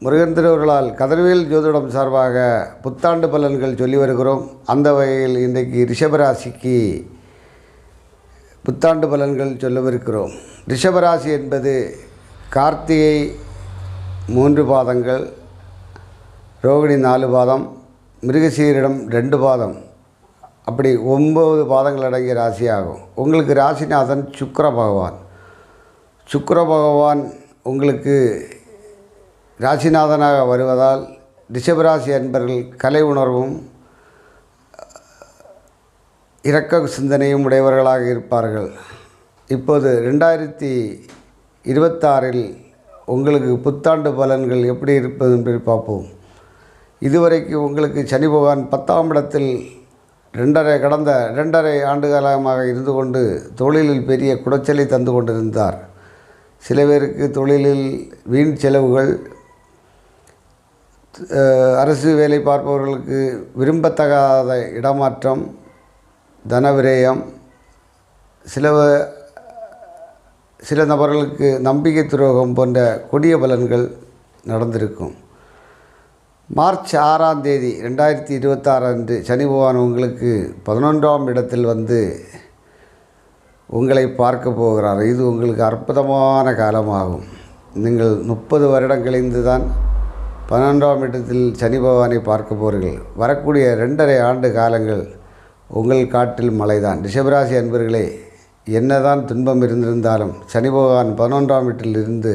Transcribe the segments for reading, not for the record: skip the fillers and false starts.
முருகன் திருவருளால் கதிர்வேல் ஜோதிடம் சார்பாக புத்தாண்டு பலன்கள் சொல்லி வருகிறோம். அந்த வகையில் இன்றைக்கு ரிஷபராசிக்கு புத்தாண்டு பலன்கள் சொல்லவிருக்கிறோம். ரிஷபராசி என்பது கார்த்திகை 3 பாதங்கள், ரோகிணி 4 பாதம், மிருகசீரிடம் 2 பாதம், அப்படி 9 பாதங்கள் அடங்கிய ராசியாகும். உங்களுக்கு ராசிநாதன் சுக்கிர பகவான். சுக்கிர பகவான் உங்களுக்கு ராசிநாதனாக வருவதால் ரிஷபராசி அன்பர்கள் கலை உணர்வும் இரக்க சிந்தனையும் உடையவர்களாக இருப்பார்கள். இப்போது 2026இல் உங்களுக்கு புத்தாண்டு பலன்கள் எப்படி இருப்பது என்று பார்ப்போம். இதுவரைக்கு உங்களுக்கு சனி பகவான் 10ஆம் இடத்தில் கடந்த 2.5 ஆண்டு காலமாக இருந்து கொண்டு தொழிலில் பெரிய குடைச்சலை தந்து கொண்டிருந்தார். சில பேருக்கு தொழிலில் வீண் செலவுகள், அரசு வேலை பார்ப்பவர்களுக்கு விரும்பத்தகாத இடமாற்றம், தனவிரயம், சில நபர்களுக்கு நம்பிக்கை துரோகம் போன்ற கொடிய பலன்கள் நடந்திருக்கும். மார்ச் 6ஆம் தேதி 2026 அன்று சனி பகவான் உங்களுக்கு 11ஆம் இடத்தில் வந்து உங்களை பார்க்க போகிறார். இது உங்களுக்கு அற்புதமான காலமாகும். நீங்கள் 30 வருடம் கழிந்து தான் 11ஆம் இடத்தில் சனி பகவானை பார்க்க போகிறீர்கள். வரக்கூடிய 2.5 ஆண்டு காலங்கள் உங்கள் காட்டில் மழைதான். ரிஷபராசி அன்பர்களே, என்னதான் துன்பம் இருந்திருந்தாலும் சனி பகவான் 11ஆம் வீட்டில் இருந்து,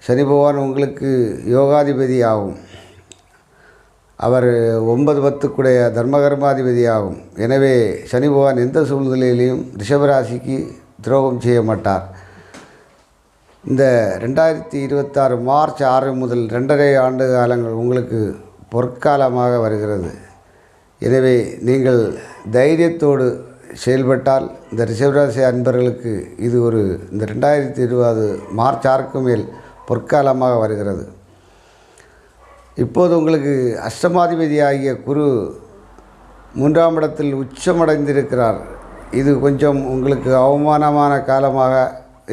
சனி பகவான் உங்களுக்கு யோகாதிபதி ஆகும். அவர் 9-10 தர்மகர்மாதிபதி ஆகும். எனவே சனி பகவான் எந்த சூழ்நிலையிலையும் ரிஷபராசிக்கு துரோகம் செய்ய மாட்டார். இந்த 2026 மார்ச் 6 முதல் 2.5 ஆண்டு காலங்கள் உங்களுக்கு பொற்காலமாக வருகிறது. எனவே நீங்கள் தைரியத்தோடு செயல்பட்டால் இந்த ரிஷபராசி அன்பர்களுக்கு இது இந்த 2020 மார்ச் 6க்கு மேல் பொற்காலமாக வருகிறது. இப்போது உங்களுக்கு அஷ்டமாதிபதி ஆகிய குரு 3ஆம் இடத்தில் உச்சமடைந்திருக்கிறார். இது கொஞ்சம் உங்களுக்கு அவமானமான காலமாக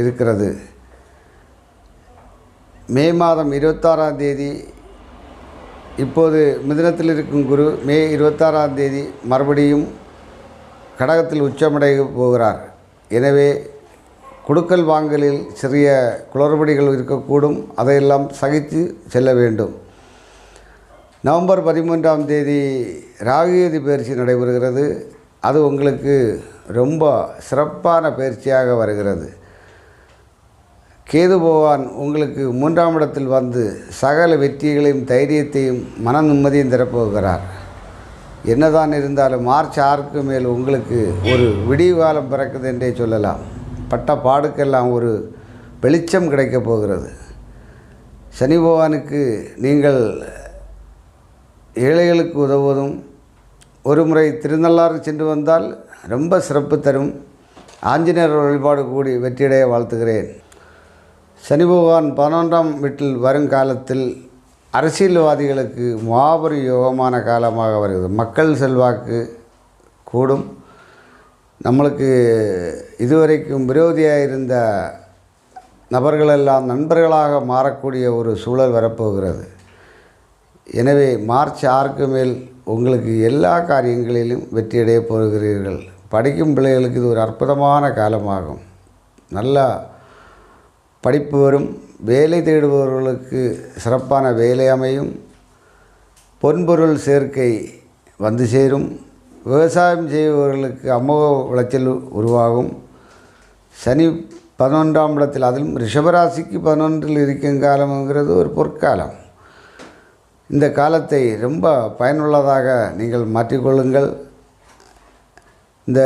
இருக்கிறது. மே மாதம் 26ஆம் தேதி இப்போது மிதுனத்தில் இருக்கும் குரு மே 26ஆம் தேதி மறுபடியும் கடகத்தில் உச்சமடைய போகிறார். எனவே கொடுக்கல் வாங்கலில் சிறிய குளறுபடிகள் இருக்கக்கூடும். அதையெல்லாம் சகித்து செல்ல வேண்டும். நவம்பர் 13ஆம் தேதி ராகுகேது பயிற்சி நடைபெறுகிறது. அது உங்களுக்கு ரொம்ப சிறப்பான பயிற்சியாக வருகிறது. கேது பகவான் உங்களுக்கு 3ஆம் இடத்தில் வந்து சகல வெற்றிகளையும் தைரியத்தையும் மன நிம்மதியும் தரப்போகிறார். என்னதான் இருந்தாலும் மார்ச் 6க்கு மேல் உங்களுக்கு ஒரு விடிவுகாலம் பிறக்குது என்றே சொல்லலாம். பட்ட பாடுக்கெல்லாம் ஒரு வெளிச்சம் கிடைக்கப் போகிறது. சனி பகவானுக்கு நீங்கள் ஏழைகளுக்கு உதவுவதும், ஒரு முறை திருநள்ளாறு சென்று வந்தால் ரொம்ப சிறப்பு தரும். ஆஞ்சநேயர் வழிபாடு கூடி வெற்றியடைய வாழ்த்துகிறேன். சனி பகவான் 11ஆம் வீட்டில் வருங்காலத்தில் அரசியல்வாதிகளுக்கு மாபெரும் யோகமான காலமாக வருகிறது. மக்கள் செல்வாக்கு கூடும். நம்மளுக்கு இதுவரைக்கும் விரோதியாக இருந்த நபர்களெல்லாம் நண்பர்களாக மாறக்கூடிய ஒரு சூழல் வரப்போகிறது. எனவே மார்ச் 6க்கு மேல் உங்களுக்கு எல்லா காரியங்களிலும் வெற்றியடைய போகிறீர்கள். படிக்கும் பிள்ளைகளுக்கு இது ஒரு அற்புதமான காலமாகும். நல்லா படிப்பு வரும். வேலை தேடுபவர்களுக்கு சிறப்பான வேலை அமையும். பொன்பொருள் சேர்க்கை வந்து சேரும். விவசாயம் செய்பவர்களுக்கு அமோக விளைச்சல் உருவாகும். சனி 11ஆம் இடத்தில், அதிலும் ரிஷபராசிக்கு 11இல் இருக்கும் காலம்ங்கிறது ஒரு பொற்காலம். இந்த காலத்தை ரொம்ப பயனுள்ளதாக நீங்கள் மாற்றிக்கொள்ளுங்கள். இந்த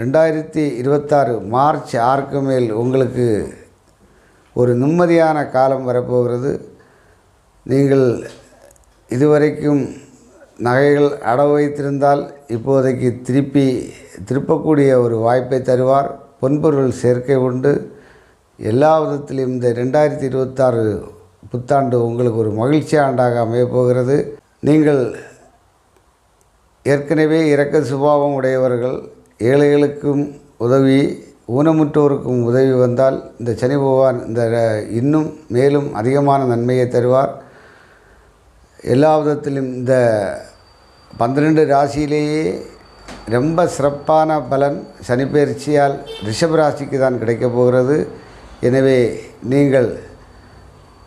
2026 மார்ச் 6க்கு மேல் உங்களுக்கு ஒரு நிம்மதியான காலம் வரப்போகிறது. நீங்கள் இதுவரைக்கும் நகைகள் அடவு வைத்திருந்தால் இப்போதைக்கு திருப்பக்கூடிய ஒரு வாய்ப்பை தருவார். பொன்பொருள் சேர்க்கை உண்டு. எல்லா விதத்திலும் இந்த 2026 புத்தாண்டு உங்களுக்கு ஒரு மகிழ்ச்சி ஆண்டாக அமையப்போகிறது. நீங்கள் ஏற்கனவே இரக்க சுபாவம் உடையவர்கள், ஏழைகளுக்கும் உதவி ஊனமுற்றோருக்கும் உதவி வந்தால் இந்த சனி பகவான் இன்னும் மேலும் அதிகமான நன்மையை தருவார். எல்லா விதத்திலும் இந்த 12 ராசியிலேயே ரொம்ப சிறப்பான பலன் சனிப்பெயர்ச்சியால் ரிஷப ராசிக்கு தான் கிடைக்கப் போகிறது. எனவே நீங்கள்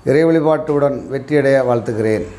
இறை வழிபாட்டுடன் வெற்றியடைய வாழ்த்துகிறேன்.